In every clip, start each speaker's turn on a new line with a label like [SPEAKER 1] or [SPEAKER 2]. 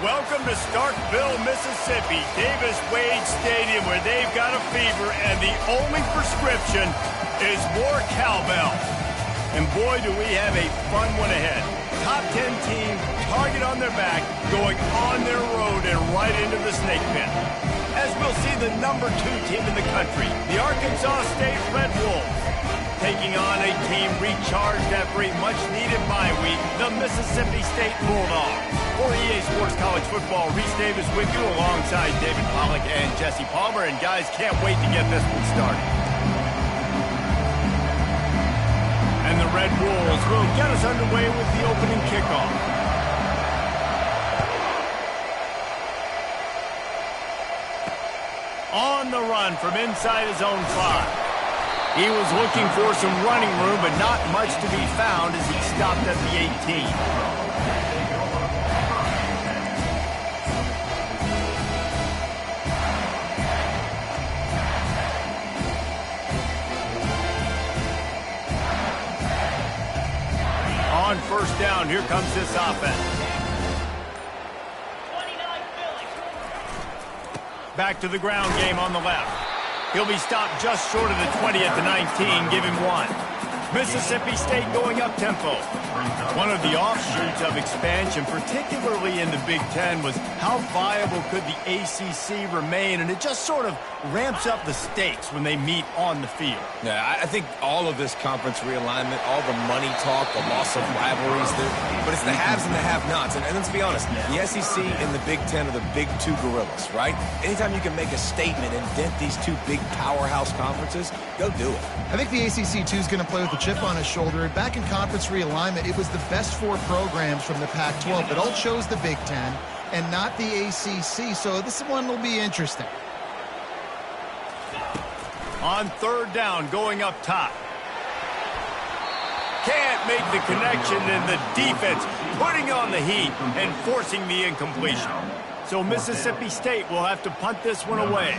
[SPEAKER 1] Welcome to Starkville, Mississippi, Davis Wade Stadium, where they've got a fever, and the only prescription is more cowbell. And boy, do we have a fun one ahead. Top 10 team, target on their back, going on their road and right into the snake pit. As we'll see the number 2 team in the country, the Arkansas State Red Wolves, taking on a team recharged after a much-needed bye week, the Mississippi State Bulldogs. For EA Sports College Football, Reese Davis with you alongside David Pollack and Jesse Palmer. And guys, can't wait to get this one started. And the Red Wolves will get us underway with the opening kickoff. On the run from inside his own 5. He was looking for some running room, but not much to be found as he stopped at the 18. On first down, here comes this offense. Back to the ground game on the left. He'll be stopped just short of the 20 at the 19, give him 1. Mississippi State going up-tempo. One of the offshoots of expansion, particularly in the Big Ten, was how viable could the ACC remain, and it just sort of ramps up the stakes when they meet on the field.
[SPEAKER 2] Yeah, I think all of this conference realignment, all the money talk, the loss of rivalries, but it's the haves and the have-nots. And let's be honest, the SEC and the Big Ten are the big 2 gorillas, right? Anytime you can make a statement and dent these 2 big powerhouse conferences, go do it.
[SPEAKER 3] I think the ACC, too, is going to play with a chip on his shoulder. Back in conference realignment, it was the best 4 programs from the Pac-12 that all chose the Big Ten and not the ACC, so this one will be interesting.
[SPEAKER 1] On third down, going up top. Can't make the connection, and the defense putting on the heat and forcing the incompletion. So Mississippi State will have to punt this one away.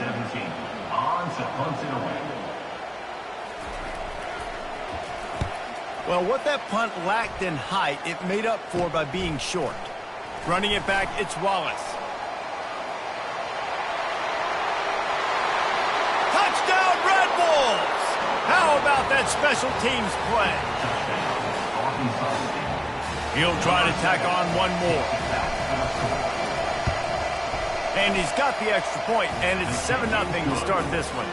[SPEAKER 1] Well, what that punt lacked in height, it made up for by being short. Running it back, it's Wallace. Touchdown, Red Wolves! How about that special teams play? He'll try to tack on one more. And he's got the extra point, and it's 7-0 to start this one.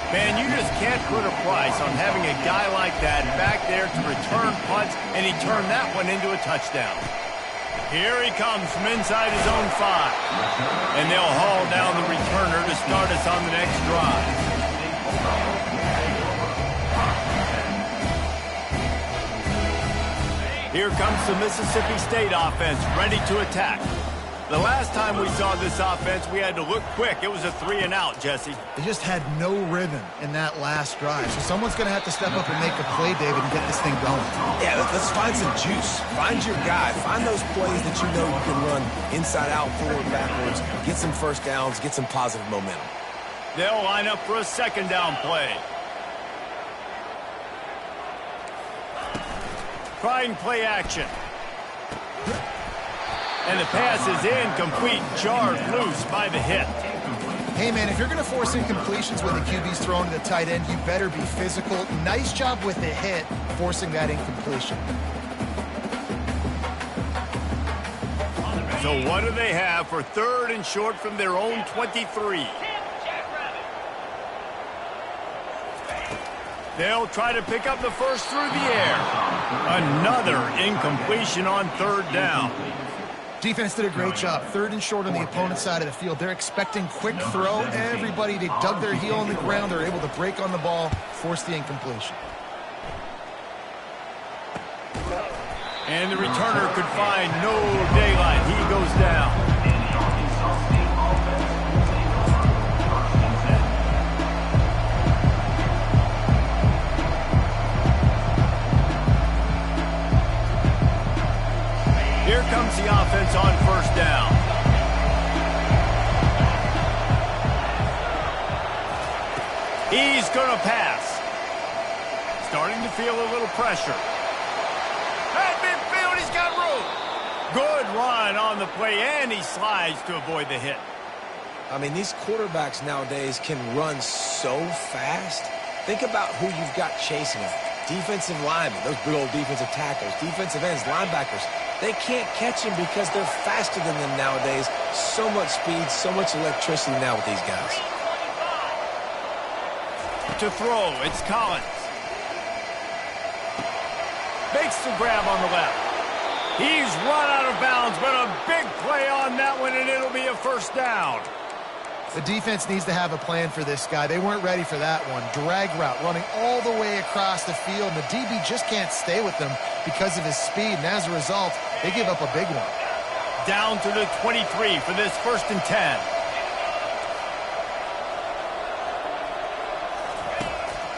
[SPEAKER 1] Man, you just can't put a price on having a guy like that back there to return punts, and he turned that one into a touchdown. Here he comes from inside his own 5. And they'll haul down the returner to start us on the next drive. Here comes the Mississippi State offense, ready to attack. The last time we saw this offense, we had to look quick. It was a 3-and-out, Jesse.
[SPEAKER 3] They just had no rhythm in that last drive. So someone's going to have to step up and make a play, David, and get this thing going.
[SPEAKER 2] Yeah, let's find some juice. Find your guy. Find those plays that you know you can run inside out, forward, backwards. Get some first downs. Get some positive momentum.
[SPEAKER 1] They'll line up for a second down play. Trying play action. And the pass is incomplete, jarred loose by the hit.
[SPEAKER 3] Hey, man, if you're going to force incompletions when the QB's throwing to the tight end, you better be physical. Nice job with the hit, forcing that incompletion.
[SPEAKER 1] So what do they have for 3rd and short from their own 23? They'll try to pick up the first through the air. Another incompletion on 3rd down.
[SPEAKER 3] Defense did a great job. 3rd and short on the opponent's side of the field. They're expecting quick throw. Everybody, they dug their heel on the ground. They're able to break on the ball, force the incompletion.
[SPEAKER 1] And the returner could find no daylight. He goes down. Here comes the offense on first down. He's going to pass. Starting to feel a little pressure. At midfield, he's got room. Good run on the play, and he slides to avoid the hit.
[SPEAKER 2] I mean, these quarterbacks nowadays can run so fast. Think about who you've got chasing them. Defensive linemen, those big old defensive tackles, defensive ends, linebackers. They can't catch him because they're faster than them nowadays. So much speed, so much electricity now with these guys.
[SPEAKER 1] To throw, it's Collins. Makes the grab on the left. He's run out of bounds, but a big play on that one, and it'll be a first down.
[SPEAKER 3] The defense needs to have a plan for this guy. They weren't ready for that one. Drag route running all the way across the field. The DB just can't stay with them because of his speed, and as a result, they give up a big one.
[SPEAKER 1] Down to the 23 for this 1st and 10.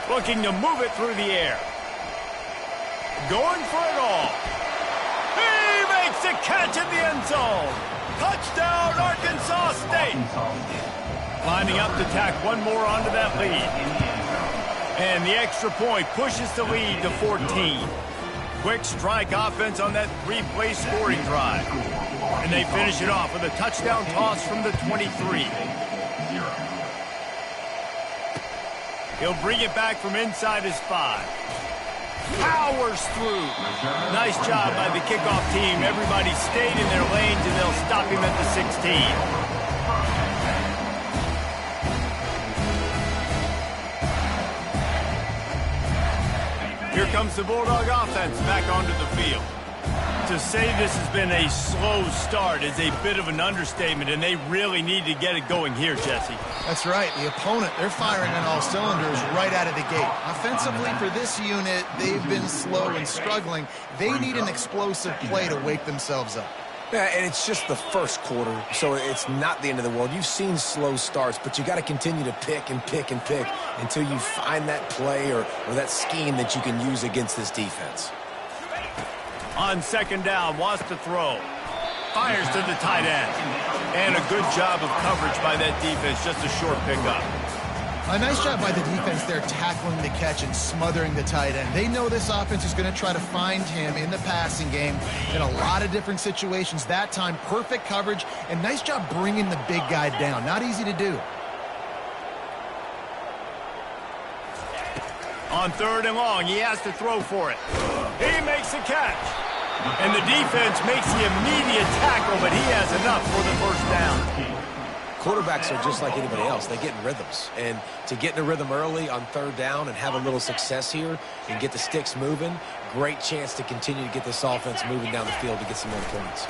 [SPEAKER 1] Looking to move it through the air. Going for it all. He makes a catch in the end zone. Touchdown, Arkansas State. Lining up to tack one more onto that lead. And the extra point pushes the lead to 14. Quick strike offense on that 3-play scoring drive. And they finish it off with a touchdown toss from the 23. He'll bring it back from inside his 5. Powers through. Nice job by the kickoff team. Everybody stayed in their lanes, and they'll stop him at the 16. Here comes the Bulldog offense back onto the field. To say this has been a slow start is a bit of an understatement, and they really need to get it going here, Jesse.
[SPEAKER 3] That's right. The opponent, they're firing on all cylinders right out of the gate. Offensively, for this unit, they've been slow and struggling. They need an explosive play to wake themselves up.
[SPEAKER 2] Yeah, and it's just the first quarter, so it's not the end of the world. You've seen slow starts, but you got to continue to pick and pick and pick until you find that play or that scheme that you can use against this defense.
[SPEAKER 1] On 2nd down, wants to throw. Fires to the tight end. And a good job of coverage by that defense, just a short pickup.
[SPEAKER 3] A nice job by the defense there tackling the catch and smothering the tight end. They know this offense is going to try to find him in the passing game in a lot of different situations. That time, perfect coverage, and nice job bringing the big guy down. Not easy to do.
[SPEAKER 1] On 3rd and long, he has to throw for it. He makes a catch. And the defense makes the immediate tackle, but he has enough for the 1st down.
[SPEAKER 2] Quarterbacks are just like anybody else. They get in rhythms. And to get in a rhythm early on 3rd down and have a little success here and get the sticks moving, great chance to continue to get this offense moving down the field to get some more points.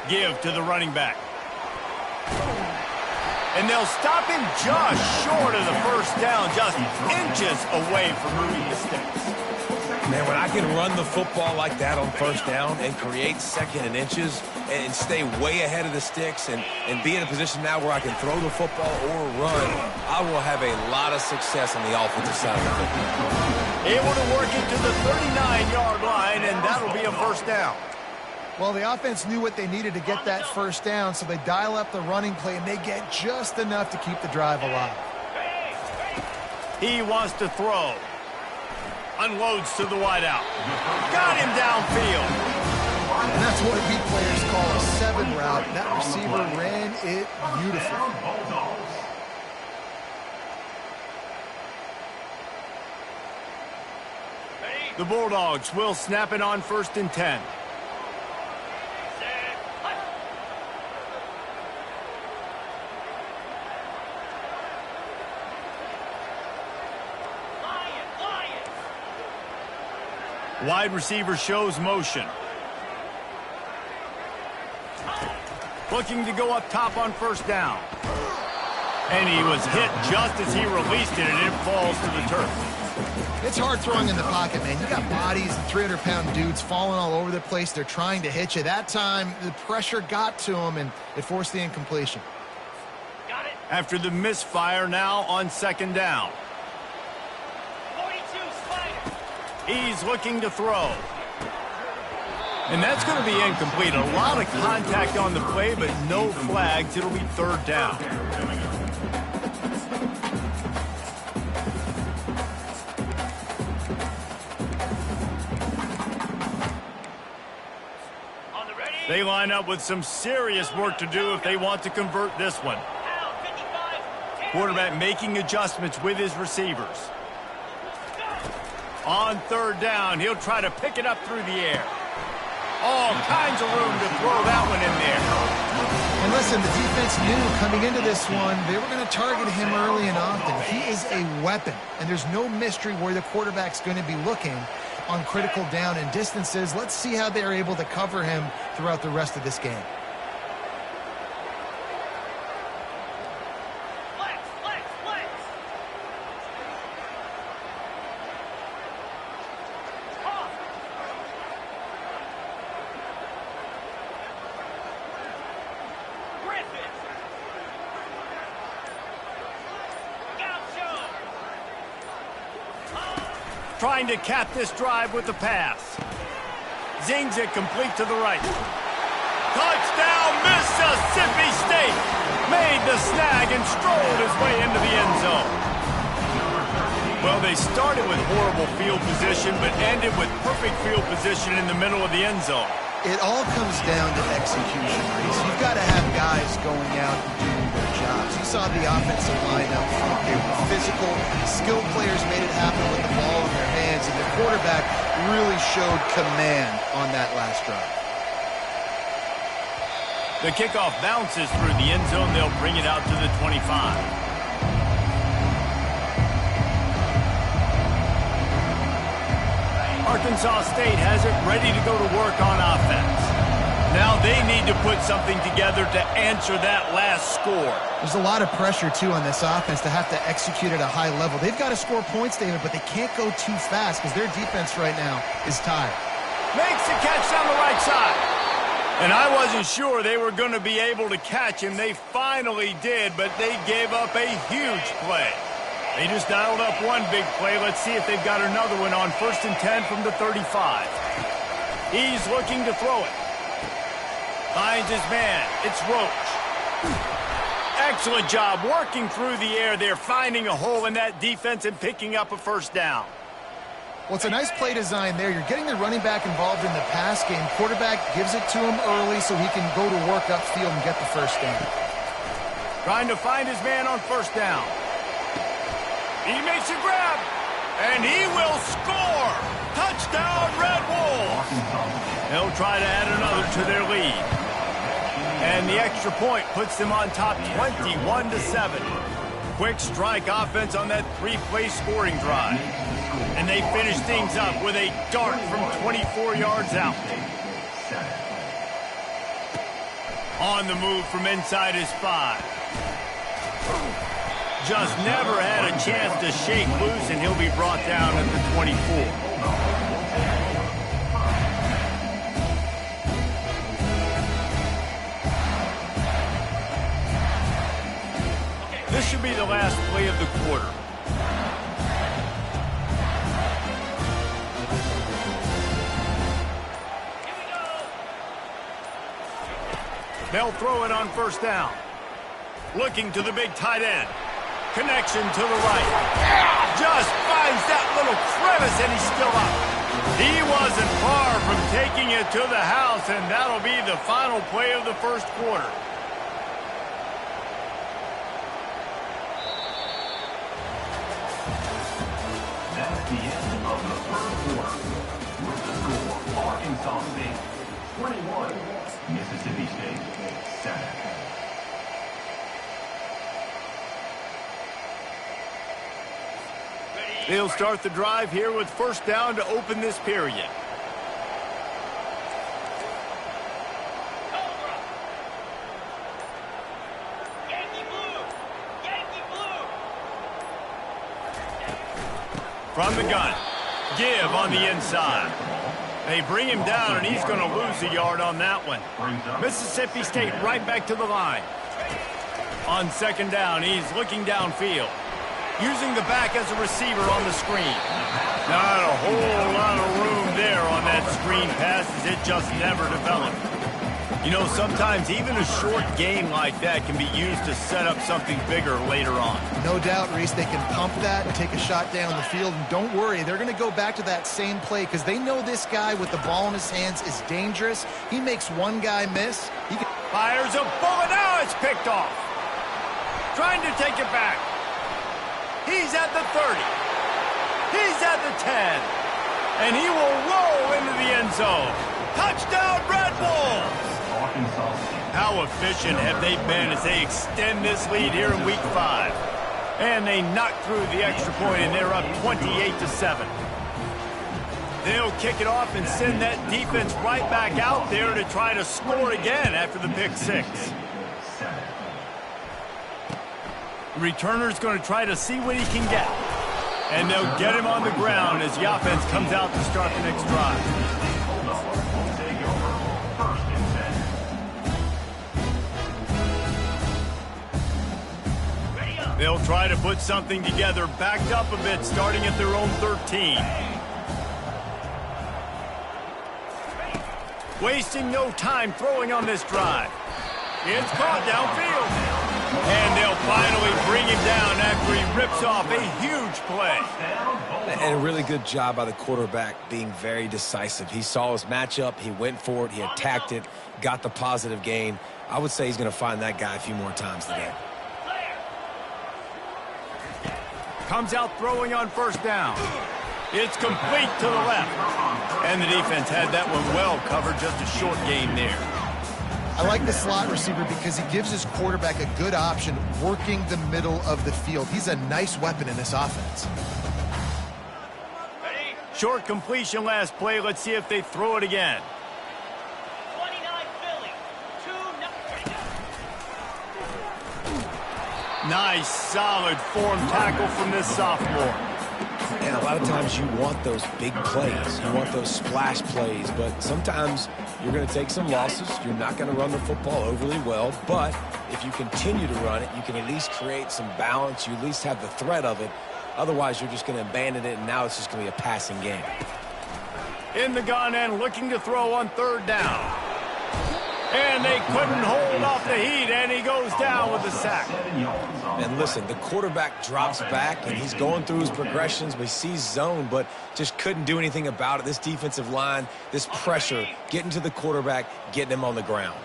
[SPEAKER 1] Give to the running back. And they'll stop him just short of the 1st down, just inches away from moving the sticks.
[SPEAKER 2] Man, when I can run the football like that on 1st down and create 2nd and inches and stay way ahead of the sticks and be in a position now where I can throw the football or run, I will have a lot of success on the offensive side of the football.
[SPEAKER 1] Able to work it to the 39-yard line, and that'll be a 1st down.
[SPEAKER 3] Well, the offense knew what they needed to get that 1st down, so they dial up the running play, and they get just enough to keep the drive alive.
[SPEAKER 1] He wants to throw. Unloads to the wideout. Got him downfield.
[SPEAKER 3] And that's what beat players call a 7 route. That receiver ran it beautifully.
[SPEAKER 1] The Bulldogs will snap it on 1st and 10. Wide receiver shows motion. Looking to go up top on 1st down. And he was hit just as he released it, and it falls to the turf.
[SPEAKER 3] It's hard throwing in the pocket, man. You got bodies and 300-pound dudes falling all over the place. They're trying to hit you. That time, the pressure got to him, and it forced the incompletion.
[SPEAKER 1] Got it. After the misfire, now on 2nd down. He's looking to throw. And that's going to be incomplete. A lot of contact on the play, but no flags. It'll be 3rd down. They line up with some serious work to do if they want to convert this one. Quarterback making adjustments with his receivers. On third down, he'll try to pick it up through the air. All kinds of room to throw that one in there.
[SPEAKER 3] And listen, the defense knew coming into this one, they were going to target him early and often. He is a weapon, and there's no mystery where the quarterback's going to be looking on critical down and distances. Let's see how they're able to cover him throughout the rest of this game.
[SPEAKER 1] Trying to cap this drive with the pass. Zings it complete to the right. Touchdown, Mississippi State! Made the snag and strolled his way into the end zone. Well, they started with horrible field position, but ended with perfect field position in the middle of the end zone.
[SPEAKER 3] It all comes down to execution, Reese. You've got to have guys going out and doing their jobs. You saw the offensive line up front. They were physical. Skilled players made it happen with the ball in their hands, and the quarterback really showed command on that last drive.
[SPEAKER 1] The kickoff bounces through the end zone. They'll bring it out to the 25. Arkansas State has it ready to go to work on offense. Now they need to put something together to answer that last score.
[SPEAKER 3] There's a lot of pressure, too, on this offense to have to execute at a high level. They've got to score points, David, but they can't go too fast because their defense right now is tired.
[SPEAKER 1] Makes the catch down the right side. And I wasn't sure they were going to be able to catch him. They finally did, but they gave up a huge play. They just dialed up one big play. Let's see if they've got another one on 1st and 10 from the 35. He's looking to throw it. Finds his man. It's Roach. Excellent job working through the air there, finding a hole in that defense and picking up a first down.
[SPEAKER 3] Well, it's a nice play design there. You're getting the running back involved in the pass game. Quarterback gives it to him early so he can go to work upfield and get the first down.
[SPEAKER 1] Trying to find his man on first down. He makes a grab, and he will score! Touchdown, Red Wolves! They'll try to add another to their lead. And the extra point puts them on top 21-7. Quick strike offense on that three-play scoring drive. And they finish things up with a dart from 24 yards out. On the move from inside his 5. Just never had a chance to shake loose, and he'll be brought down at the 24. This should be the last play of the quarter. They'll throw it on first down. Looking to the big tight end. Connection to the right. Just finds that little crevice, and he's still up. He wasn't far from taking it to the house, and that'll be the final play of the first quarter.
[SPEAKER 4] That's the end of the first quarter. With the score, Arkansas State 21, Mississippi State 7.
[SPEAKER 1] They'll start the drive here with first down to open this period. From the gun, give on the inside. They bring him down, and he's going to lose a yard on that one. Mississippi State right back to the line. On second down, he's looking downfield. Using the back as a receiver on the screen. Not a whole lot of room there on that screen pass as it just never developed. You know, sometimes even a short game like that can be used to set up something bigger later on.
[SPEAKER 3] No doubt, Reese, they can pump that and take a shot down the field. And don't worry, they're going to go back to that same play because they know this guy with the ball in his hands is dangerous. He makes one guy miss. He
[SPEAKER 1] fires a bullet. Now it's picked off. Trying to take it back. He's at the 30. He's at the 10. And he will roll into the end zone. Touchdown, Red Bulls! How efficient have they been as they extend this lead here in Week 5? And they knock through the extra point, and they're up 28-7. They'll kick it off and send that defense right back out there to try to score again after the pick 6. The returner's going to try to see what he can get. And they'll get him on the ground as the offense comes out to start the next drive. They'll try to put something together, backed up a bit, starting at their own 13. Wasting no time throwing on this drive. It's caught downfield. And they'll finally bring him down after he rips off a huge play.
[SPEAKER 2] And a really good job by the quarterback being very decisive. He saw his matchup, he went for it, he attacked it, got the positive gain. I would say he's going to find that guy a few more times today.
[SPEAKER 1] Comes out throwing on first down. It's complete to the left. And the defense had that one well covered, just a short gain there.
[SPEAKER 3] I like the slot receiver because he gives his quarterback a good option working the middle of the field. He's a nice weapon in this offense.
[SPEAKER 1] Short completion last play. Let's see if they throw it again.
[SPEAKER 5] 29 Philly. 2-0.
[SPEAKER 1] Nice, solid form tackle from this sophomore.
[SPEAKER 2] And a lot of times you want those big plays. You want those splash plays. But sometimes you're going to take some losses. You're not going to run the football overly well. But if you continue to run it, you can at least create some balance. You at least have the threat of it. Otherwise, you're just going to abandon it, and now it's just going to be a passing game.
[SPEAKER 1] In the gun and looking to throw on third down. And they couldn't hold off the heat, and he goes down with a sack.
[SPEAKER 2] And listen, the quarterback drops back, and he's going through his progressions. We see zone, but just couldn't do anything about it. This defensive line, this pressure, getting to the quarterback, getting him on the ground.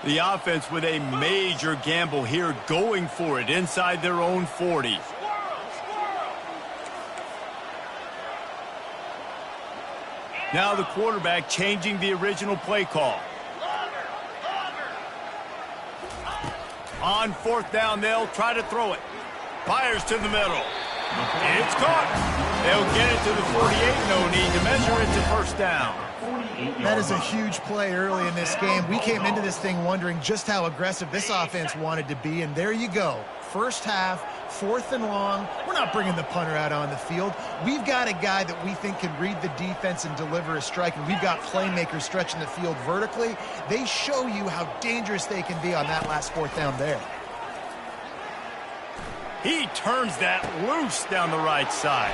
[SPEAKER 1] The offense with a major gamble here, going for it inside their own 40. Now the quarterback changing the original play call. On fourth down, they'll try to throw it. Fires to the middle. It's caught. They'll get it to the 48. No need to measure. It's a first down.
[SPEAKER 3] That is a huge play early in this game. We came into this thing wondering just how aggressive this offense wanted to be, and there you go. First half, 4th and long. We're not bringing the punter out on the field. We've got a guy that we think can read the defense and deliver a strike, and we've got playmakers stretching the field vertically. They show you how dangerous they can be on that last 4th down there.
[SPEAKER 1] He turns that loose down the right side.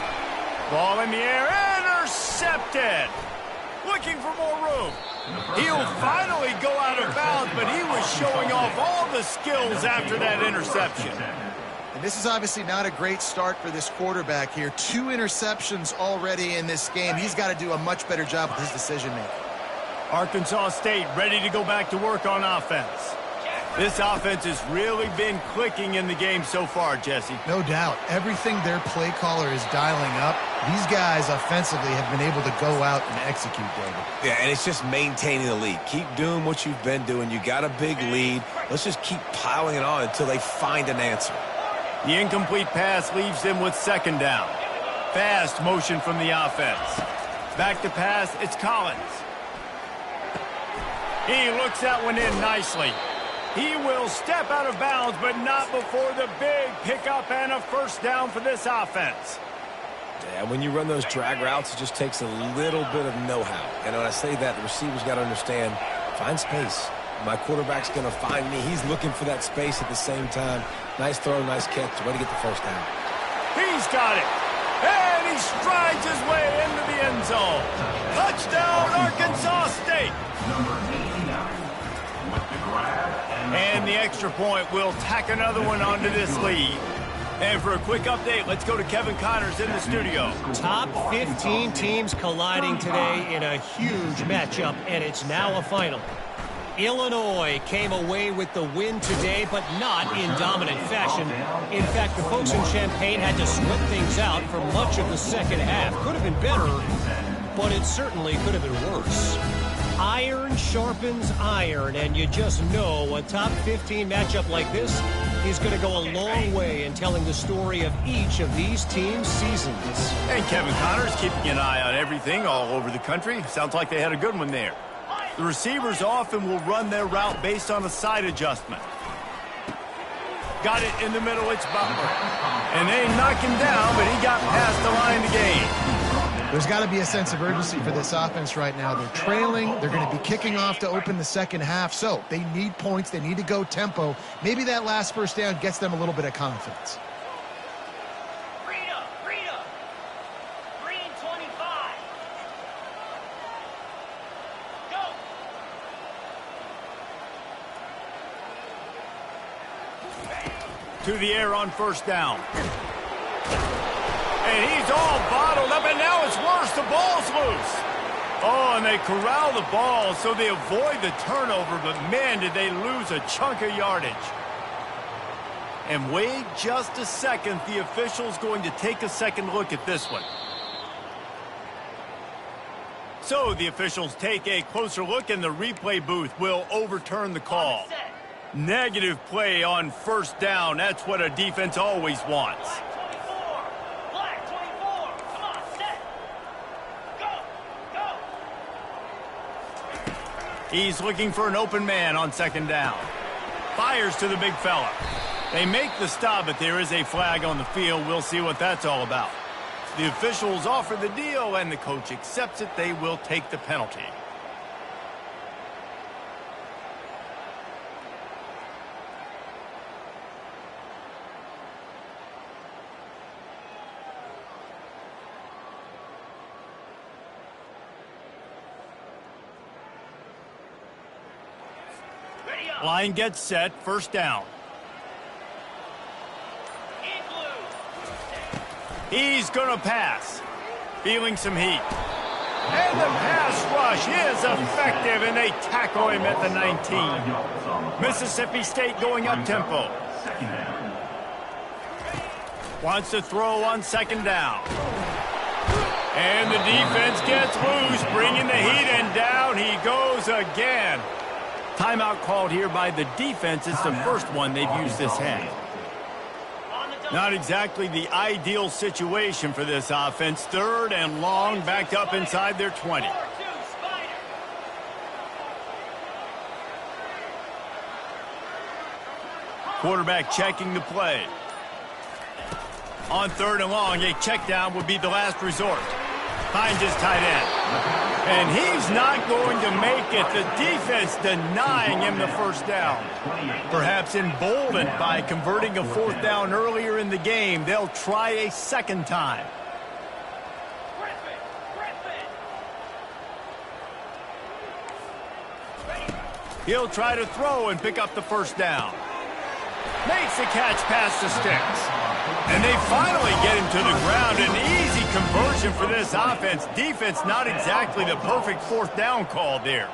[SPEAKER 1] Ball in the air, intercepted. Looking for more room. He'll finally go out of bounds, but he was showing off all the skills after that interception.
[SPEAKER 3] And this is obviously not a great start for this quarterback here. 2 interceptions already in this game. He's got to do a much better job with his decision-making.
[SPEAKER 1] Arkansas State ready to go back to work on offense. This offense has really been clicking in the game so far, Jesse.
[SPEAKER 3] No doubt. Everything their play caller is dialing up, these guys offensively have been able to go out and execute, David.
[SPEAKER 2] Yeah, and it's just maintaining the lead. Keep doing what you've been doing. You got a big lead. Let's just keep piling it on until they find an answer.
[SPEAKER 1] The incomplete pass leaves them with second down. Fast motion from the offense. Back to pass, it's Collins. He looks that one in nicely. He will step out of bounds, but not before the big pickup and a first down for this offense.
[SPEAKER 2] Yeah, when you run those drag routes, it just takes a little bit of know-how. And when I say that, the receiver's got to understand, find space. My quarterback's going to find me. He's looking for that space at the same time. Nice throw, nice catch. Way to get the first down.
[SPEAKER 1] He's got it. And he strides his way into the end zone. Touchdown, Arkansas State. and the extra point will tack another one onto this lead. And for a quick update, let's go to Kevin Connors in the studio.
[SPEAKER 6] Top 15 teams colliding today in a huge matchup, and it's now a final. Illinois came away with the win today, but not in dominant fashion. In fact, the folks in Champaign had to sweat things out for much of the second half. Could have been better, but it certainly could have been worse. Iron sharpens iron, and you just know a top 15 matchup like this is going to go a long way in telling the story of each of these teams' seasons.
[SPEAKER 1] And Kevin Connors keeping an eye on everything all over the country. Sounds like they had a good one there. The receivers often will run their route based on a side adjustment. Got it in the middle, it's Butler. And they knock him down, but he got past the line to gain.
[SPEAKER 3] There's got to be a sense of urgency for this offense right now. They're trailing. They're going to be kicking off to open the second half. So they need points. They need to go tempo. Maybe that last first down gets them a little bit of confidence.
[SPEAKER 5] Green 25. Go.
[SPEAKER 1] To the air on first down. And he's all bottled up, and now it's worse. The ball's loose. Oh, and they corral the ball, so they avoid the turnover, but man, did they lose a chunk of yardage. And wait just a second. The official's going to take a second look at this one. So the officials take a closer look, and the replay booth will overturn the call. Negative play on first down. That's what a defense always wants.
[SPEAKER 5] Black 24. Come on, set. Go. Go.
[SPEAKER 1] He's looking for an open man on second down. Fires to the big fella. They make the stop, but there is a flag on the field. We'll see what that's all about. The officials offer the deal, and the coach accepts it. They will take the penalty. Line gets set, first down. He's going to pass. Feeling some heat. And the pass rush is effective, and they tackle him at the 19. Mississippi State going up tempo. Wants to throw on second down. And the defense gets loose, bringing the heat, and down he goes again. Timeout called here by the defense. It's the first one they've used this half. Not exactly the ideal situation for this offense. Third and long, backed up inside their 20. Quarterback checking the play. On third and long, a check down would be the last resort. Finds his tight end. And he's not going to make it. The defense denying him the first down. Perhaps emboldened by converting a fourth down earlier in the game, they'll try a second time. He'll try to throw and pick up the first down. Makes the catch past the sticks. And they finally get him to the ground. An easy conversion for this offense. Defense not exactly the perfect fourth down call there.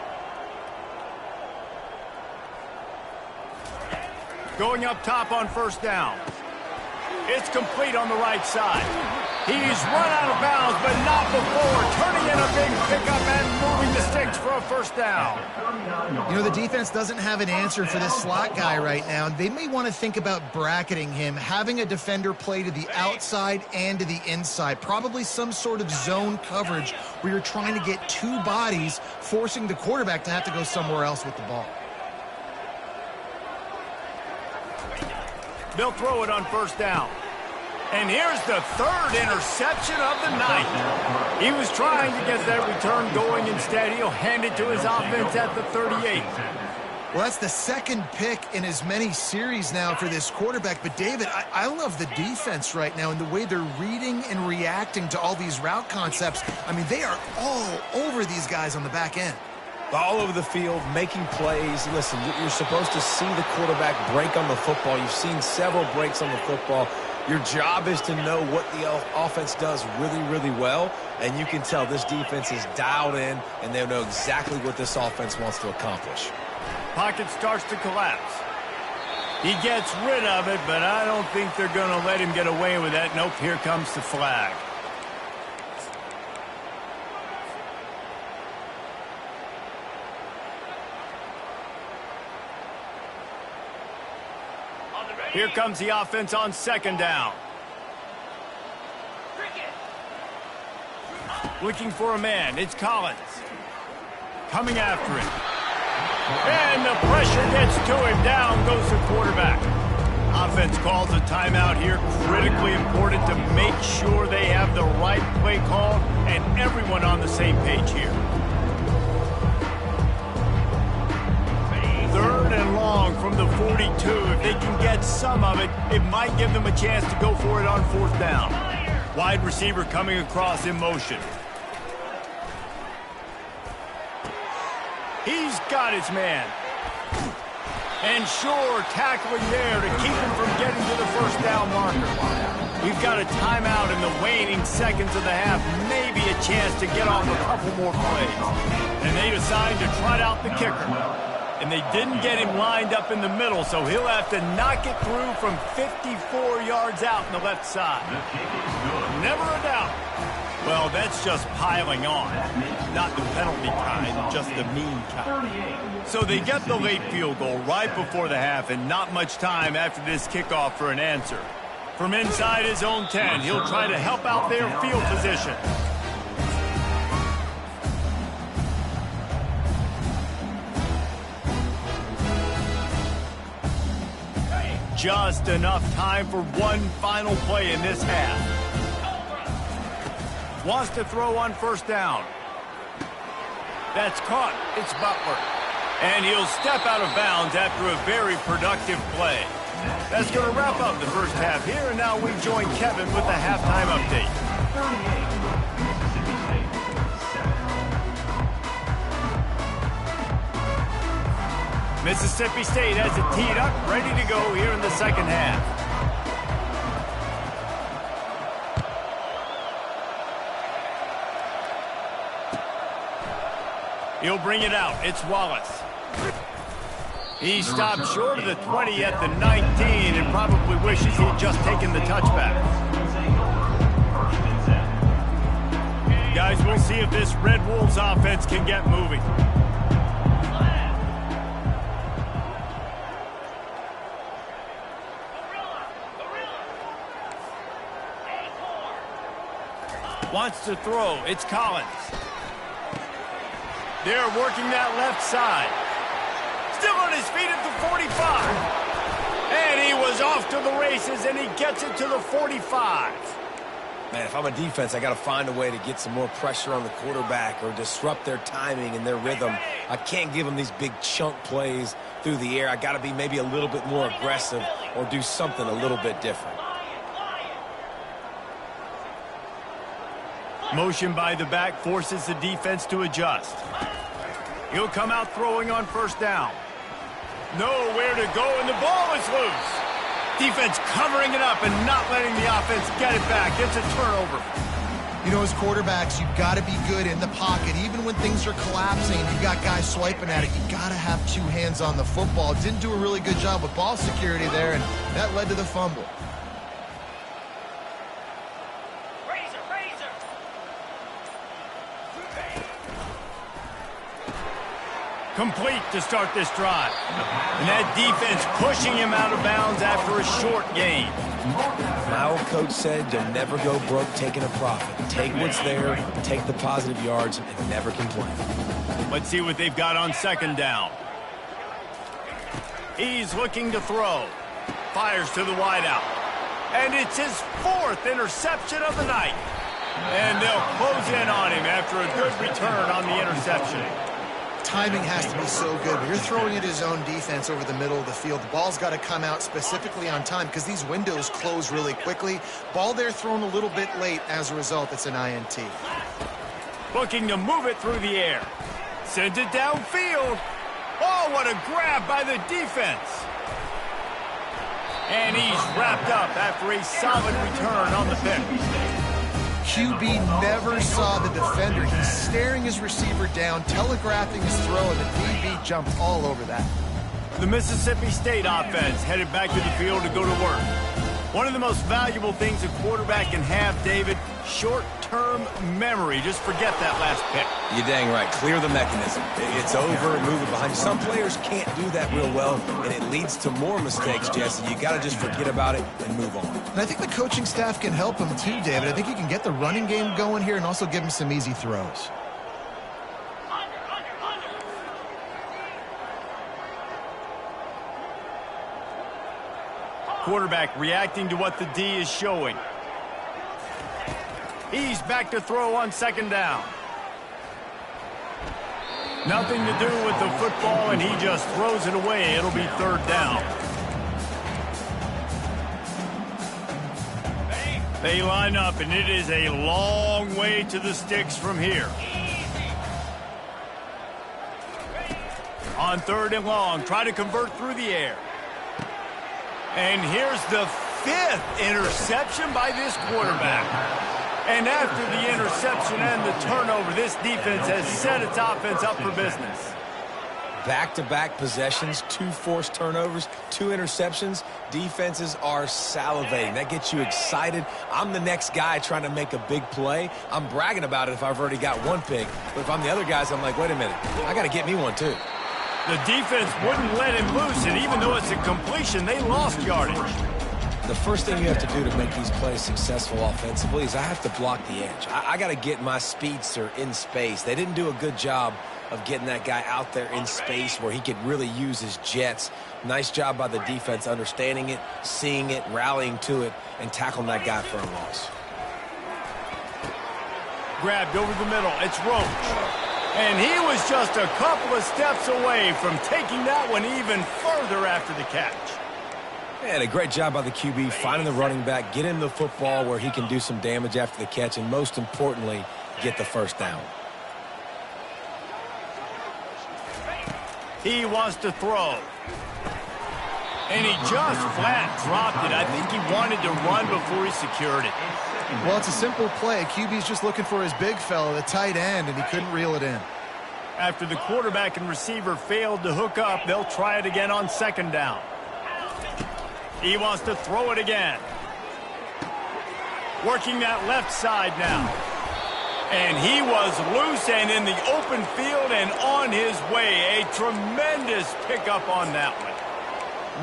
[SPEAKER 1] Going up top on first down. It's complete on the right side. He's run out of bounds, but not before. Turning in a big pickup and moving the sticks for a first down.
[SPEAKER 3] You know, the defense doesn't have an answer for this slot guy right now. They may want to think about bracketing him, having a defender play to the outside and to the inside. Probably some sort of zone coverage where you're trying to get two bodies, forcing the quarterback to have to go somewhere else with the ball.
[SPEAKER 1] They'll throw it on first down. And here's the third interception of the night. He was trying to get that return going. Instead, he'll hand it to his offense at the 38.
[SPEAKER 3] Well, that's the second pick in as many series now for this quarterback. But, David, I love the defense right now and the way they're reading and reacting to all these route concepts. I mean, they are all over these guys on the back end.
[SPEAKER 2] all over the field, making plays. Listen, you're supposed to see the quarterback break on the football. You've seen several breaks on the football. Your job is to know what the offense does really, really well, and you can tell this defense is dialed in, and they know exactly what this offense wants to accomplish.
[SPEAKER 1] Pocket starts to collapse. He gets rid of it, but I don't think they're going to let him get away with that. Nope, here comes the flag. Here comes the offense on second down. Looking for a man. It's Collins. Coming after him. And the pressure gets to him. Down goes the quarterback. Offense calls a timeout here. Critically important to make sure they have the right play call and everyone on the same page here. Third and long from the 42. If they can get some of it, it might give them a chance to go for it on fourth down. Wide receiver coming across in motion. He's got his man. And sure, tackling there to keep him from getting to the first down marker. We've got a timeout in the waning seconds of the half. Maybe a chance to get off a couple more plays. And they decide to trot out the kicker. And they didn't get him lined up in the middle, so he'll have to knock it through from 54 yards out on the left side. Never a doubt. Well, that's just piling on. Not the penalty kind, just the mean kind. So they get the late field goal right before the half, and not much time after this kickoff for an answer. From inside his own 10, he'll try to help out their field position. Just enough time for one final play in this half. Wants to throw on first down. That's caught. It's Butler. And he'll step out of bounds after a very productive play. That's going to wrap up the first half here, and now we join Kevin with the halftime update. Mississippi State has it teed up, ready to go here in the second half. He'll bring it out. It's Wallace. He stopped short of the 20 at the 19 and probably wishes he'd just taken the touchback. Guys, we'll see if this Red Wolves offense can get moving. Wants to throw. It's Collins. They're working that left side. Still on his feet at the 45. And he was off to the races, and he gets it to the 45.
[SPEAKER 2] Man, if I'm a defense, I got to find a way to get some more pressure on the quarterback or disrupt their timing and their rhythm. I can't give them these big chunk plays through the air. I got to be maybe a little bit more aggressive or do something a little bit different.
[SPEAKER 1] Motion by the back forces the defense to adjust. He'll come out throwing on first down. Nowhere to go, and the ball is loose. Defense covering it up and not letting the offense get it back. It's a turnover.
[SPEAKER 3] You know, as quarterbacks, you've got to be good in the pocket. Even when things are collapsing, you've got guys swiping at it. You've got to have two hands on the football. Didn't do a really good job with ball security there, and that led to the fumble.
[SPEAKER 1] Complete to start this drive. And that defense pushing him out of bounds after a short gain.
[SPEAKER 2] My old coach said you'll never go broke taking a profit. Take what's there, take the positive yards, and never complain.
[SPEAKER 1] Let's see what they've got on second down. He's looking to throw. Fires to the wideout. And it's his fourth interception of the night. And they'll close in on him after a good return on the interception.
[SPEAKER 3] Timing has to be so good. When you're throwing at his own defense over the middle of the field, the ball's got to come out specifically on time because these windows close really quickly. Ball there thrown a little bit late. As a result, it's an INT.
[SPEAKER 1] Looking to move it through the air. Sends it downfield. Oh, what a grab by the defense. And he's wrapped up after a solid return on the pick.
[SPEAKER 3] QB never saw the defender. He's staring his receiver down, telegraphing his throw, and the DB jumped all over that.
[SPEAKER 1] The Mississippi State offense headed back to the field to go to work. One of the most valuable things a quarterback can have, David, short-term memory. Just forget that last pick.
[SPEAKER 2] You're dang right. Clear the mechanism. It's over, move it behind you. Some players can't do that real well, and it leads to more mistakes, Jesse. You got to just forget about it and move on.
[SPEAKER 3] And I think the coaching staff can help him too, David. I think he can get the running game going here and also give him some easy throws.
[SPEAKER 1] Quarterback reacting to what the D is showing. He's back to throw on second down. Nothing to do with the football, and he just throws it away. It'll be third down. They line up, and it is a long way to the sticks from here. On third and long, try to convert through the air. And here's the 5th interception by this quarterback. And after the interception and the turnover, this defense has set its offense up for business.
[SPEAKER 2] Back-to-back possessions, 2 forced turnovers, 2 interceptions. Defenses are salivating. That gets you excited. I'm the next guy trying to make a big play. I'm bragging about it if I've already got 1 pick. But if I'm the other guys, I'm like, wait a minute. I got to get me 1 too.
[SPEAKER 1] The defense wouldn't let him loose, and even though it's a completion, they lost yardage.
[SPEAKER 2] The first thing you have to do to make these plays successful offensively is I have to block the edge. I got to get my speedster in space. They didn't do a good job of getting that guy out there in space where he could really use his jets. Nice job by the defense understanding it, seeing it, rallying to it, and tackling that guy for a loss.
[SPEAKER 1] Grabbed over the middle. It's Roach. And he was just a couple of steps away from taking that one even further after the catch.
[SPEAKER 2] And a great job by the QB finding the running back, get him the football where he can do some damage after the catch, and most importantly, get the first down.
[SPEAKER 1] He wants to throw. And he just flat dropped it. I think he wanted to run before he secured it.
[SPEAKER 3] Well, it's a simple play. QB's just looking for his big fella, the tight end, and he couldn't reel it in.
[SPEAKER 1] After the quarterback and receiver failed to hook up, they'll try it again on second down. He wants to throw it again. Working that left side now. And he was loose and in the open field and on his way. A tremendous pickup on that one.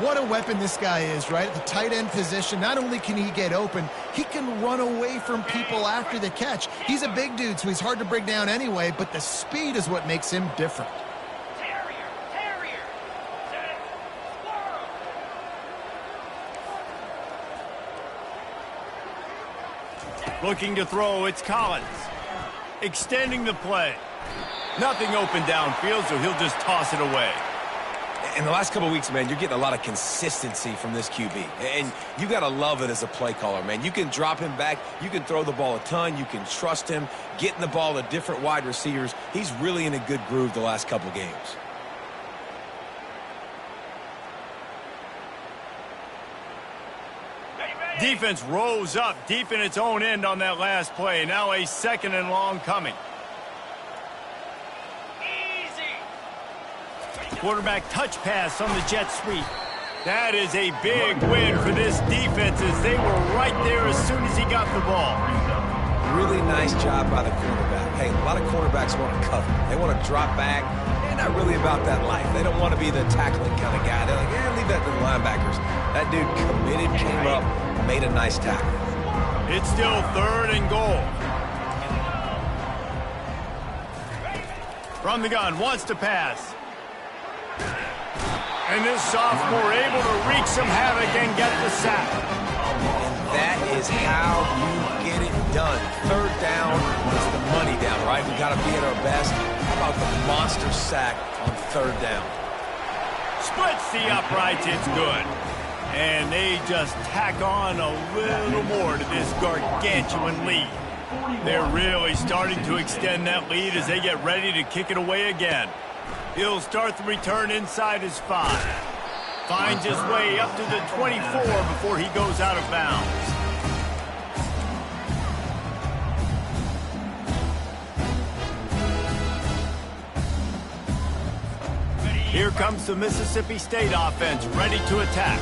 [SPEAKER 3] What a weapon this guy is, right? At the tight end position, not only can he get open, he can run away from people after the catch. He's a big dude, so he's hard to bring down anyway, but the speed is what makes him different.
[SPEAKER 5] Terrier. Set. Squirrel.
[SPEAKER 1] Looking to throw, it's Collins. Extending the play. Nothing open downfield, so he'll just toss it away.
[SPEAKER 2] In the last couple of weeks, man, you're getting a lot of consistency from this QB. And you got to love it as a play caller, man. You can drop him back. You can throw the ball a ton. You can trust him. Getting the ball to different wide receivers. He's really in a good groove the last couple of games.
[SPEAKER 1] Defense rose up deep in its own end on that last play. Now a second and long coming. Quarterback touch pass on the jet sweep. That is a big win for this defense as they were right there as soon as he got the ball.
[SPEAKER 2] Really nice job by the quarterback. Hey, a lot of quarterbacks want to cover. They want to drop back. They're not really about that life. They don't want to be the tackling kind of guy. They're like, leave that to the linebackers. That dude committed, came up, made a nice tackle.
[SPEAKER 1] It's still third and goal. From the gun, wants to pass. And this sophomore able to wreak some havoc and get the sack.
[SPEAKER 2] And that is how you get it done. Third down is the money down, right? We got to be at our best. How about the monster sack on third down?
[SPEAKER 1] Splits the uprights, it's good. And they just tack on a little more to this gargantuan lead. They're really starting to extend that lead as they get ready to kick it away again. He'll start the return inside his 5. Finds his way up to the 24 before he goes out of bounds. Here comes the Mississippi State offense, ready to attack.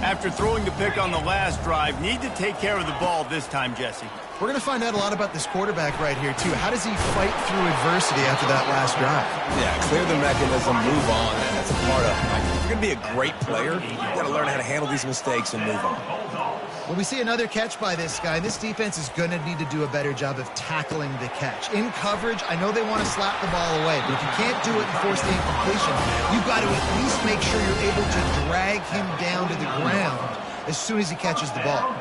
[SPEAKER 1] After throwing the pick on the last drive, need to take care of the ball this time, Jesse.
[SPEAKER 3] We're going to find out a lot about this quarterback right here, too. How does he fight through adversity after that last drive?
[SPEAKER 2] Yeah, clear the mechanism, move on, and that's a part of it. If you're going to be a great player, you got to learn how to handle these mistakes and move on.
[SPEAKER 3] Well, we see another catch by this guy. This defense is going to need to do a better job of tackling the catch. In coverage, I know they want to slap the ball away, but if you can't do it and force the incompletion, you've got to at least make sure you're able to drag him down to the ground as soon as he catches the ball.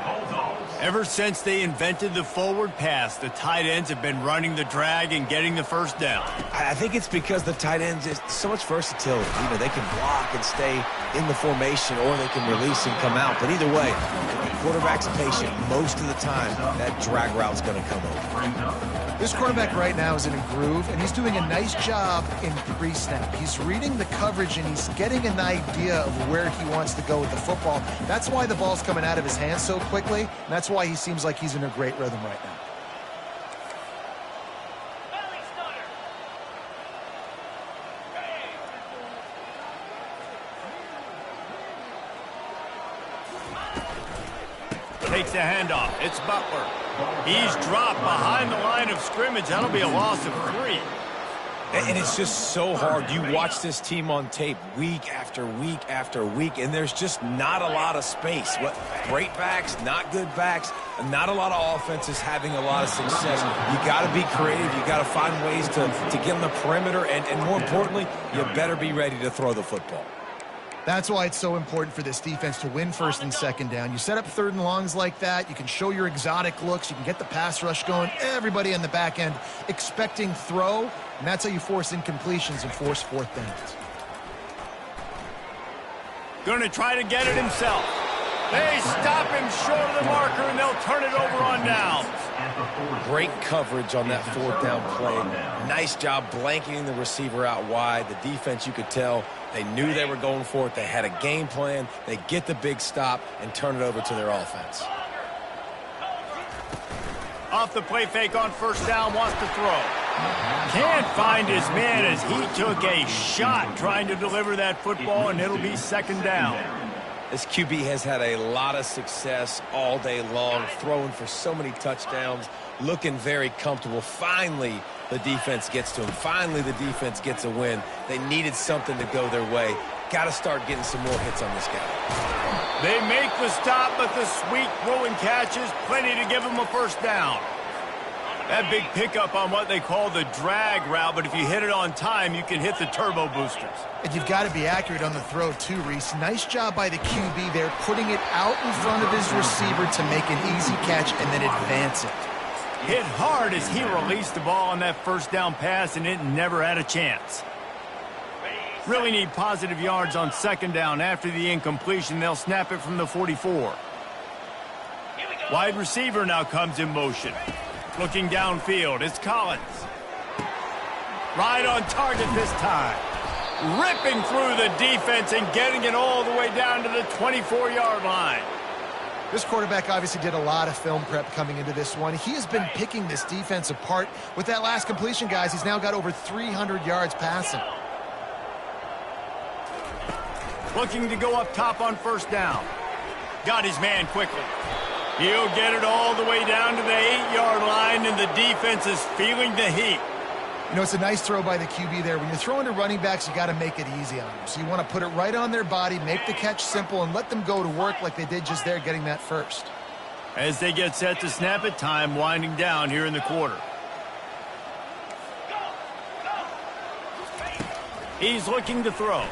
[SPEAKER 1] Ever since they invented the forward pass, the tight ends have been running the drag and getting the first down.
[SPEAKER 2] I think it's because the tight ends is so much versatility. You know, they can block and stay in the formation, or they can release and come out. But either way, the quarterback's patient most of the time. That drag route's going to come over.
[SPEAKER 3] This quarterback right now is in a groove, and he's doing a nice job in pre-snap. He's reading the coverage, and he's getting an idea of where he wants to go with the football. That's why the ball's coming out of his hands so quickly, and that's why he seems like he's in a great rhythm right now.
[SPEAKER 1] Takes a handoff. It's Butler. He's dropped behind the line of scrimmage. That'll be a loss of 3.
[SPEAKER 2] And it's just so hard. You watch this team on tape week after week after week, and there's just not a lot of space. What great backs, not good backs, and not a lot of offenses having a lot of success. You got to be creative. You got to find ways to get on the perimeter, and more importantly, you better be ready to throw the football.
[SPEAKER 3] That's why it's so important for this defense to win first and second down. You set up third and longs like that. You can show your exotic looks. You can get the pass rush going. Everybody in the back end expecting throw, and that's how you force incompletions and force fourth downs.
[SPEAKER 1] Going to try to get it himself. They stop him short of the marker, and they'll turn it over on downs.
[SPEAKER 2] Great coverage on that fourth down play. Nice job blanketing the receiver out wide. The defense, you could tell, they knew they were going for it. They had a game plan. They get the big stop and turn it over to their offense.
[SPEAKER 1] Off the play fake on first down, wants to throw. Can't find his man as he took a shot trying to deliver that football, and it'll be second down.
[SPEAKER 2] This QB has had a lot of success all day long, throwing for so many touchdowns, looking very comfortable. Finally, the defense gets to him. Finally, the defense gets a win. They needed something to go their way. Got to start getting some more hits on this guy.
[SPEAKER 1] They make the stop, but the sweet throwing catches, plenty to give him a first down. That big pickup on what they call the drag route, but if you hit it on time, you can hit the turbo boosters.
[SPEAKER 3] And you've got to be accurate on the throw, too, Reese. Nice job by the QB there, putting it out in front of his receiver to make an easy catch and then advance it.
[SPEAKER 1] Hit hard as he released the ball on that first down pass, and it never had a chance. Really need positive yards on second down. After the incompletion, they'll snap it from the 44. Wide receiver now comes in motion. Looking downfield, it's Collins. Right on target this time. Ripping through the defense and getting it all the way down to the 24-yard line.
[SPEAKER 3] This quarterback obviously did a lot of film prep coming into this one. He has been picking this defense apart. With that last completion, guys, he's now got over 300 yards passing.
[SPEAKER 1] Looking to go up top on first down. Got his man quickly. He'll get it all the way down to the 8-yard line, and the defense is feeling the heat.
[SPEAKER 3] You know, it's a nice throw by the QB there. When you're throwing to running backs, you got to make it easy on them. So you want to put it right on their body, make the catch simple, and let them go to work like they did just there, getting that first.
[SPEAKER 1] As they get set to snap it, time winding down here in the quarter. He's looking to throw.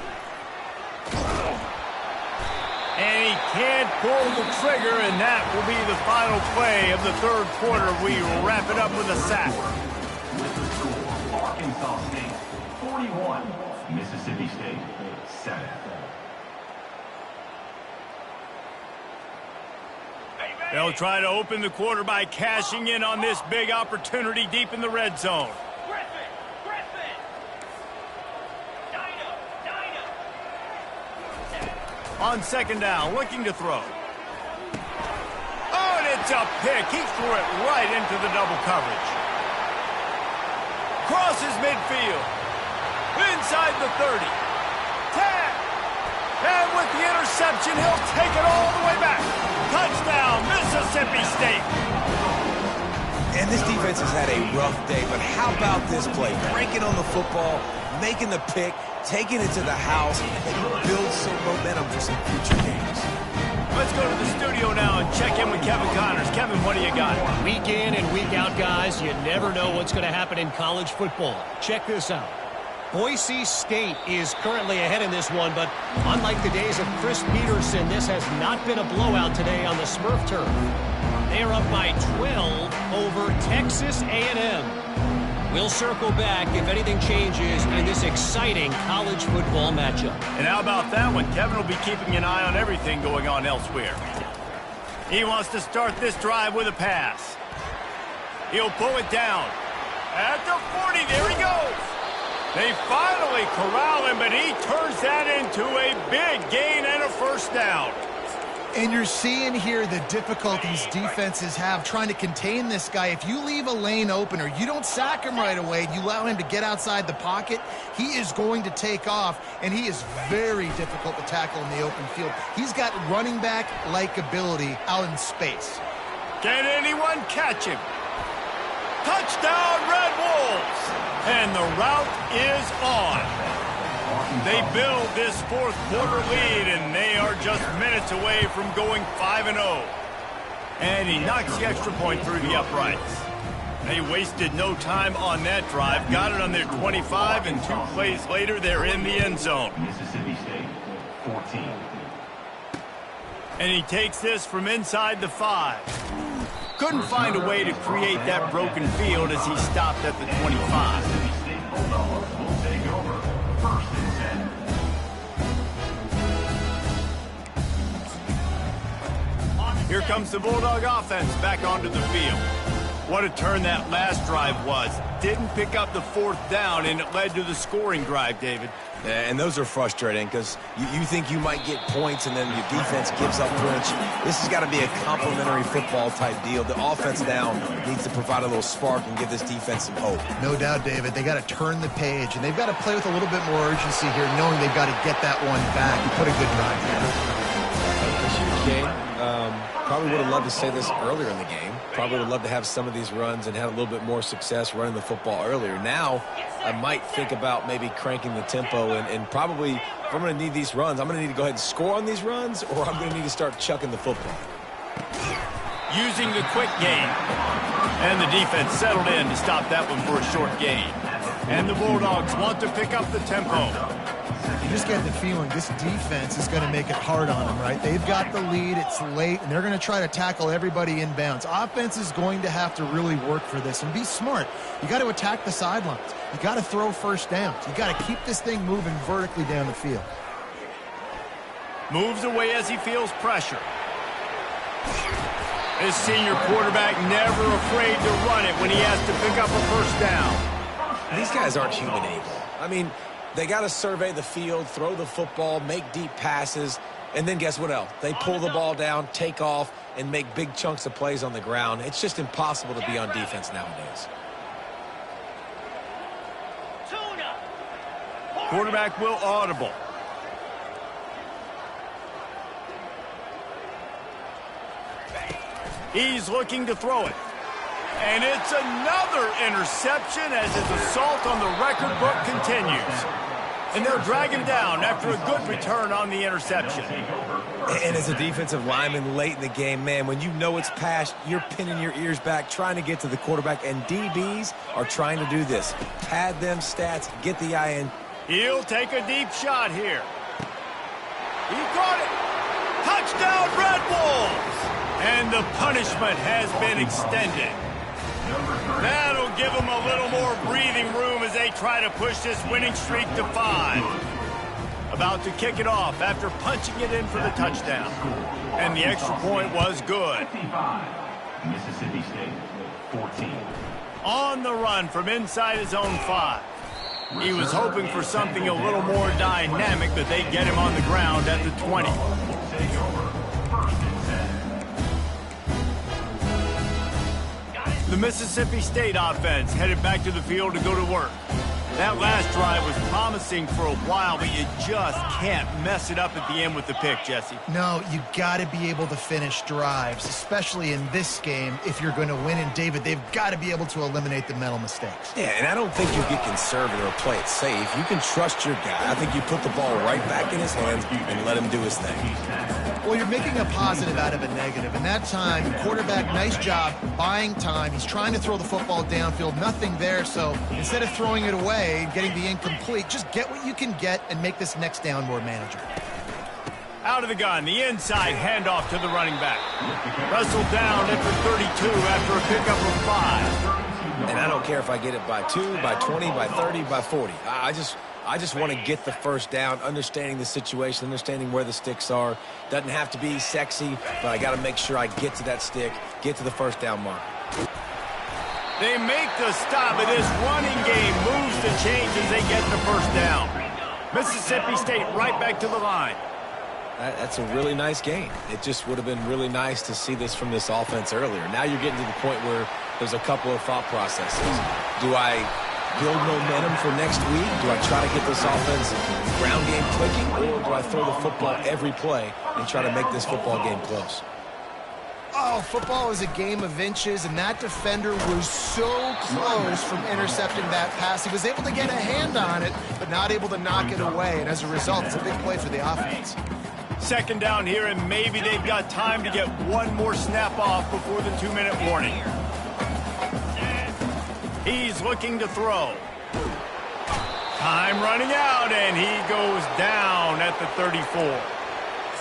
[SPEAKER 1] And he can't pull the trigger, and that will be the final play of the third quarter. We will wrap it up with a sack.
[SPEAKER 4] With the score, Arkansas State 41, Mississippi State 7.
[SPEAKER 1] They'll try to open the quarter by cashing in on this big opportunity deep in the red zone.
[SPEAKER 5] Griffin. Dino.
[SPEAKER 1] On second down, looking to throw. Oh, and it's a pick. He threw it right into the double coverage. Crosses midfield. Inside the 30. Tag. And with the interception, he'll take it all the way back. Touchdown, Mississippi State.
[SPEAKER 2] And this defense has had a rough day, but how about this play? Breaking on the football, making the pick, taking it to the house, and build some momentum for some future games.
[SPEAKER 1] Let's go to the studio now and check in with Kevin Connors. Kevin, what do you got?
[SPEAKER 6] Week in and week out, guys, you never know what's going to happen in college football. Check this out. Boise State is currently ahead in this one, but unlike the days of Chris Peterson, this has not been a blowout today on the Smurf turf. They are up by 12 over Texas A&M. We'll circle back if anything changes in this exciting college football matchup.
[SPEAKER 1] And how about that one? Kevin will be keeping an eye on everything going on elsewhere. He wants to start this drive with a pass. He'll pull it down. At the 40, there he goes. They finally corral him, but he turns that into a big gain and a first down.
[SPEAKER 3] And you're seeing here the difficulties defenses have trying to contain this guy. If you leave a lane open or you don't sack him right away, you allow him to get outside the pocket, he is going to take off, and he is very difficult to tackle in the open field. He's got running back-like ability out in space.
[SPEAKER 1] Can anyone catch him? Touchdown, Red Wolves! And the route is on. They build this fourth quarter lead, and they are just minutes away from going 5-0. And he knocks the extra point through the uprights. They wasted no time on that drive. Got it on their 25, and 2 plays later, they're in the end zone.
[SPEAKER 4] Mississippi State, 14.
[SPEAKER 1] And he takes this from inside the 5. Couldn't find a way to create that broken field as he stopped at the 25.
[SPEAKER 4] Mississippi State Bulldogs will take over. First and 10.
[SPEAKER 1] Here comes the Bulldog offense back onto the field. What a turn that last drive was. Didn't pick up the 4th down, and it led to the scoring drive, David.
[SPEAKER 2] And those are frustrating because you think you might get points and then your defense gives up points. This has got to be a complimentary football type deal. The offense now needs to provide a little spark and give this defense some hope.
[SPEAKER 3] No doubt, David. They got to turn the page, and they've got to play with a little bit more urgency here, knowing they've got to get that one back and put a good drive here.
[SPEAKER 2] A huge game. Probably would have loved to say this earlier in the game. Probably would love to have some of these runs and have a little bit more success running the football earlier. Now, I might think about maybe cranking the tempo and probably, if I'm going to need these runs, I'm going to need to go ahead and score on these runs, or I'm going to need to start chucking the football.
[SPEAKER 1] Using the quick game. And the defense settled in to stop that one for a short gain. And the Bulldogs want to pick up the tempo.
[SPEAKER 3] You just get the feeling this defense is going to make it hard on them, right? They've got the lead, it's late, and they're going to try to tackle everybody inbounds. Offense is going to have to really work for this and be smart. You got to attack the sidelines. You got to throw first downs. You got to keep this thing moving vertically down the field.
[SPEAKER 1] Moves away as he feels pressure. This senior quarterback never afraid to run it when he has to pick up a first down.
[SPEAKER 2] These guys aren't human anymore. I mean, they got to survey the field, throw the football, make deep passes, and then guess what else? They pull the ball down, take off, and make big chunks of plays on the ground. It's just impossible to be on defense nowadays.
[SPEAKER 1] Quarterback will audible. He's looking to throw it. And it's another interception as his assault on the record book continues. And they'll drag him down after a good return on the interception.
[SPEAKER 2] And as a defensive lineman late in the game, man, when you know it's past, you're pinning your ears back, trying to get to the quarterback, and DBs are trying to do this. Pad them stats, get the eye in.
[SPEAKER 1] He'll take a deep shot here. He caught it. Touchdown, Red Wolves! And the punishment has been extended. That'll give them a little more breathing room as they try to push this winning streak to 5. about to kick it off after punching it in for the touchdown. And the extra point was good.
[SPEAKER 4] 55. Mississippi State, 14.
[SPEAKER 1] On the run from inside his own 5. He was hoping for something a little more dynamic, but they get him on the ground at the 20.
[SPEAKER 4] Take over. First and 10.
[SPEAKER 1] The Mississippi State offense headed back to the field to go to work. That last drive was promising for a while, but you just can't mess it up at the end with the pick, Jesse.
[SPEAKER 3] No, you got to be able to finish drives, especially in this game. If you're going to win, and David, they've got to be able to eliminate the mental mistakes.
[SPEAKER 2] Yeah, and I don't think you get conservative or play it safe. You can trust your guy. I think you put the ball right back in his hands and let him do his thing.
[SPEAKER 3] Well, you're making a positive out of a negative. And that time, quarterback, nice job buying time. He's trying to throw the football downfield, nothing there. So instead of throwing it away and getting the incomplete, just get what you can get and make this next down more manageable.
[SPEAKER 1] Out of the gun, the inside handoff to the running back. Wrestled down at the 32 after a pickup of 5.
[SPEAKER 2] And I don't care if I get it by 2, by 20, by 30, by 40. I just want to get the first down, understanding the situation, understanding where the sticks are. Doesn't have to be sexy, but I got to make sure I get to that stick, get to the first down mark.
[SPEAKER 1] They make the stop, and this running game moves the chains as they get the first down. Mississippi State right back to the line.
[SPEAKER 2] That's a really nice game. It just would have been really nice to see this from this offense earlier. Now you're getting to the point where there's a couple of thought processes. Do I build momentum for next week? Do I try to get this offense ground game clicking, or do I throw the football every play and try to make this football game close?
[SPEAKER 3] Oh, football is a game of inches, and that defender was so close from intercepting that pass. He was able to get a hand on it, but not able to knock it away. And as a result, it's a big play for the offense.
[SPEAKER 1] Second down here, and maybe they've got time to get one more snap off before the 2-minute warning. He's looking to throw. Time running out, and he goes down at the 34.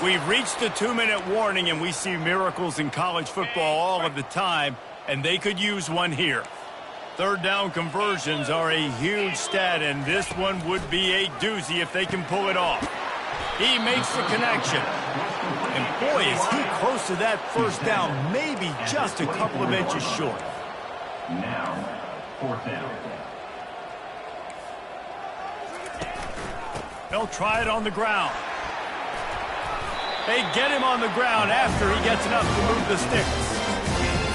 [SPEAKER 1] We've reached the 2-minute warning, and we see miracles in college football all of the time, and they could use one here. Third down conversions are a huge stat, and this one would be a doozy if they can pull it off. He makes the connection. And boy, is he close to that first down, maybe just a couple of inches short.
[SPEAKER 4] Now, fourth down.
[SPEAKER 1] They'll try it on the ground. They get him on the ground after he gets enough to move the sticks.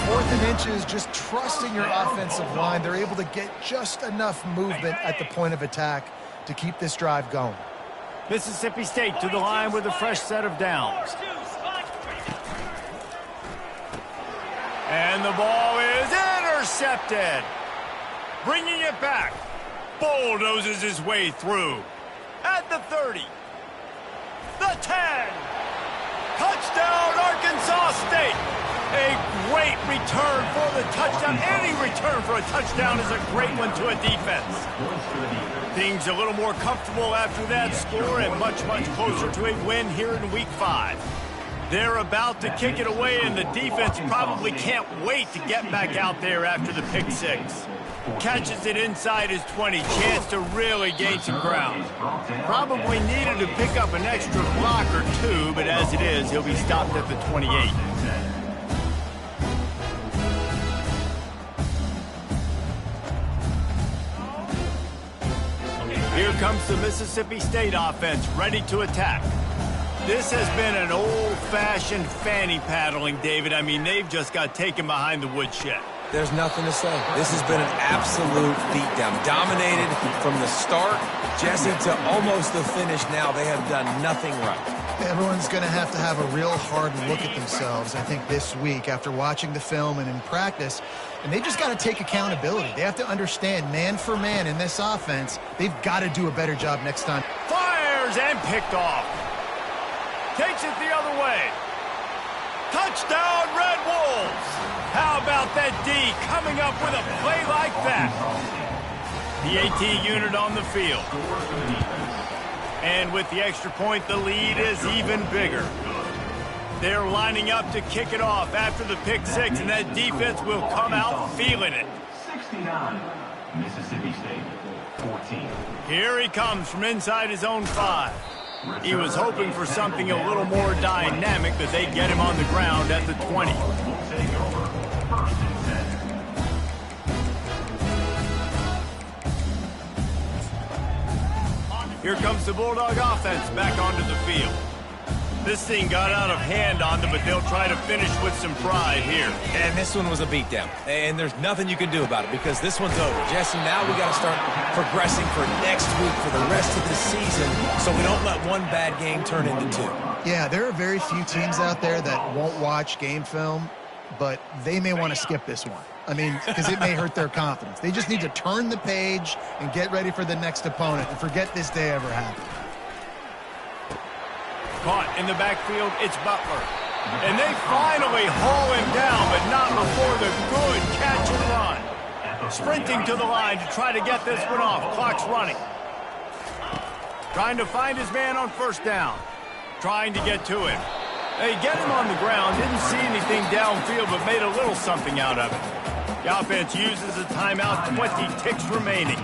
[SPEAKER 3] 4th and inches, just trusting your offensive line. They're able to get just enough movement at the point of attack to keep this drive going.
[SPEAKER 1] Mississippi State to the line with a fresh set of downs. And the ball is intercepted. Bringing it back. Bulldozes his way through. At the 30. The 10. Touchdown, Arkansas State. A great return for the touchdown. Any return for a touchdown is a great one to a defense. Things a little more comfortable after that score and much, much closer to a win here in Week 5. They're about to kick it away, and the defense probably can't wait to get back out there after the pick 6. Catches it inside his 20. Chance to really gain some ground. Probably needed to pick up an extra block or two, but as it is, he'll be stopped at the 28. Here comes the Mississippi State offense, ready to attack. This has been an old-fashioned fanny paddling, David. I mean, they've just got taken behind the woodshed.
[SPEAKER 2] There's nothing to say. This has been an absolute beatdown. Dominated from the start, Jesse, to almost the finish now. They have done nothing right.
[SPEAKER 3] Everyone's going to have a real hard look at themselves, I think, this week after watching the film and in practice. And they just got to take accountability. They have to understand, man for man in this offense, they've got to do a better job next time.
[SPEAKER 1] Fires and picked off. Takes it the other way. Touchdown, Red Wolves. How about that D coming up with a play like that? The AT unit on the field. And with the extra point, the lead is even bigger. They're lining up to kick it off after the pick 6, and that defense will come out feeling it.
[SPEAKER 4] 69, Mississippi State, 14.
[SPEAKER 1] Here he comes from inside his own 5. He was hoping for something a little more dynamic, that they get him on the ground at the 20.
[SPEAKER 4] Will take over. First and 10.
[SPEAKER 1] Here comes the Bulldog offense back onto the field. This thing got out of hand on them, but they'll try to finish with some pride here.
[SPEAKER 2] And this one was a beatdown. And there's nothing you can do about it because this one's over. Jesse, now we got to start progressing for next week for the rest of the season so we don't let one bad game turn into two.
[SPEAKER 3] Yeah, there are very few teams out there that won't watch game film, but they may want to skip this one. I mean, because it may hurt their confidence. They just need to turn the page and get ready for the next opponent and forget this day ever happened.
[SPEAKER 1] Caught in the backfield, it's Butler. And they finally haul him down, but not before the good catch and run. Sprinting to the line to try to get this one off. Clock's running. Trying to find his man on first down. Trying to get to him. They get him on the ground. Didn't see anything downfield, but made a little something out of it. The offense uses a timeout, 20 ticks remaining.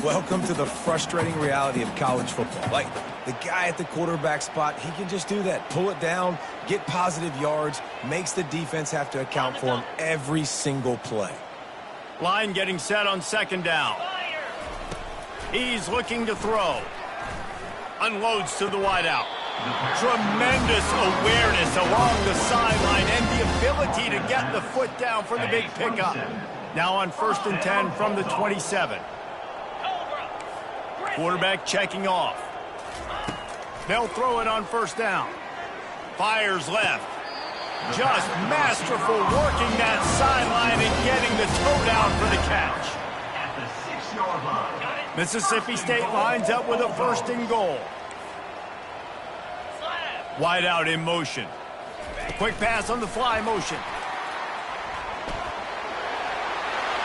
[SPEAKER 2] Welcome to the frustrating reality of college football. Like, the guy at the quarterback spot, he can just do that. Pull it down, get positive yards, makes the defense have to account for him every single play.
[SPEAKER 1] Line getting set on second down. He's looking to throw. Unloads to the wideout. Tremendous awareness along the sideline and the ability to get the foot down for the big pickup. Now on first and 10 from the 27. Quarterback checking off. They'll throw it on first down. Fires left. Just masterful working that sideline and getting the toe down for the catch.
[SPEAKER 4] At the 6-yard line.
[SPEAKER 1] Mississippi State lines up with a first and goal. Wide out in motion. Quick pass on the fly motion.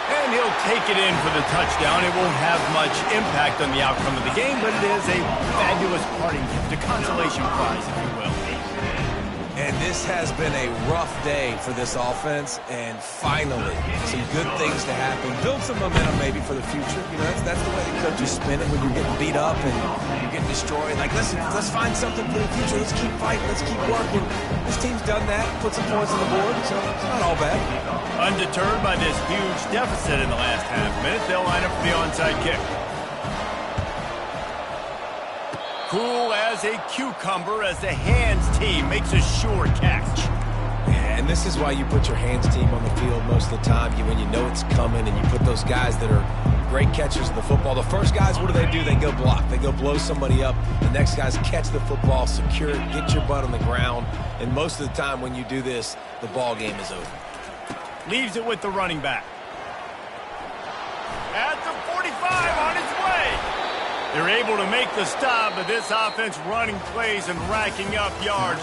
[SPEAKER 1] And he'll take it in for the touchdown. It won't have much impact on the outcome of the game, but it is a fabulous parting gift, a consolation prize, if you will.
[SPEAKER 2] And this has been a rough day for this offense, and finally, some good things to happen. Build some momentum maybe for the future. You know, that's the way the coaches spin it when you're getting beat up and you're getting destroyed. Like, listen, let's find something for the future. Let's keep fighting. Let's keep working. This team's done that, put some points on the board, so it's not all bad.
[SPEAKER 1] Undeterred by this huge deficit in the last half minute, they'll line up for the onside kick. Cool as a cucumber as the hands team makes a sure catch.
[SPEAKER 2] And this is why you put your hands team on the field most of the time. When you know it's coming and you put those guys that are great catchers of the football. The first guys, what do? They go block. They go blow somebody up. The next guys catch the football, secure it, get your butt on the ground. And most of the time when you do this, the ball game is over.
[SPEAKER 1] Leaves it with the running back. At the 45 on its way. They're able to make the stop, but this offense running plays and racking up yards.